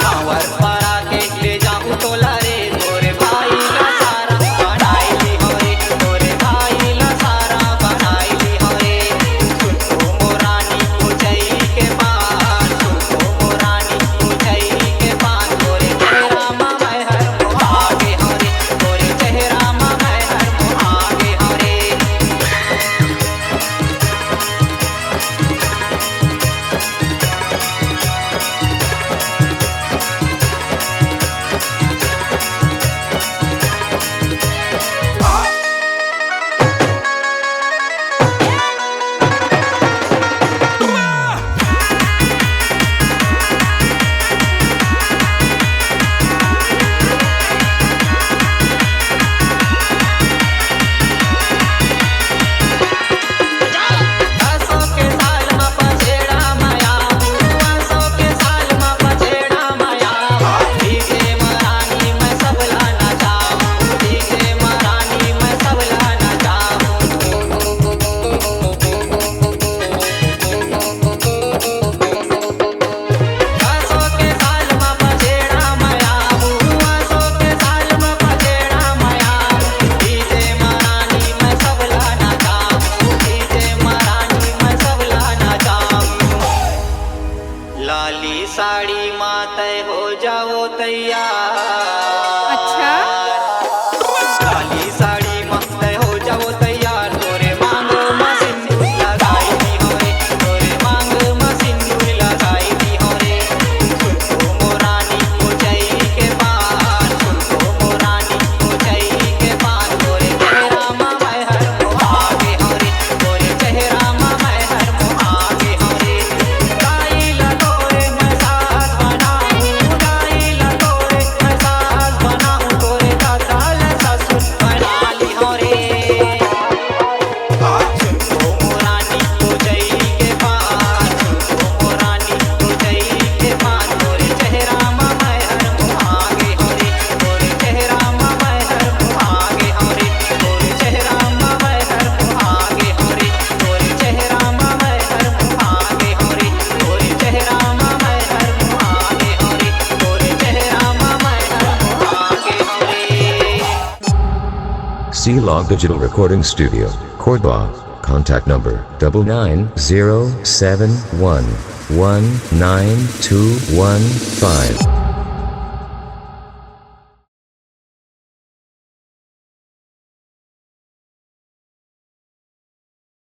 कांवर पारा के ले जाऊं तोला रे तोरे भाई ला सारा बनाई ली हो रे तोरे भाई ला सारा बनाई ली हो रे सुनो मोरानी ऊंचाई के पार सुनो मोरानी ऊंचाई के पार तोरे चेहरा मा मैं हर आगे हो रे तोरे चेहरा मा मैं हर आगे हो रे आसो के साल मा पछेड़ा माया आसो के साल मा पछेड़ा माया डीजे महारानी मैं सब लाना चाहूं डीजे महारानी मैं सब लाना चाहूं आसो के साल मा पछेड़ा माया आसो के साल मा पछेड़ा माया डीजे महारानी मैं सब लाना चाहूं डीजे महारानी मैं सब लाना चाहूं लाली साड़ी माते हो जाओ तैयार अच्छा लाली साड़ी माते हो जाओ तैयार तोरे मांग में सिंदूर लगाई दी हो रे तोरे मांग में सिंदूर लगाई दी हो रे सुनो मोरानी ऊंचाई के पार सुनो मोरानी ऊंचाई के पार तोरे चेहरा मा मैं हर आगे हो रे तोरे चेहरा मा मैं हर आगे हो रे गाई लगोरे मैं सास बनाऊं गाई लगोरे मैं सास बनाऊं तोरे साल ससुर बना ली हो रे सुनो मोरानी ऊंचाई के पार सुनो मोरानी ऊंचाई के पार तोरे चेहरा मा मैं हर आगे हो रे तोरे चेहरा मा मैं हर आगे हो रे तोरे चेहरा मा मैं हर आगे हो रे तोरे चेहरा मा मैं हर आगे हो रे तोरे चेहरा मा मैं हर आगे हो रे तोरे चेहरा मा मैं हर आगे हो रे C-Log Digital Recording Studio, Cordoba. Contact number 99071192115.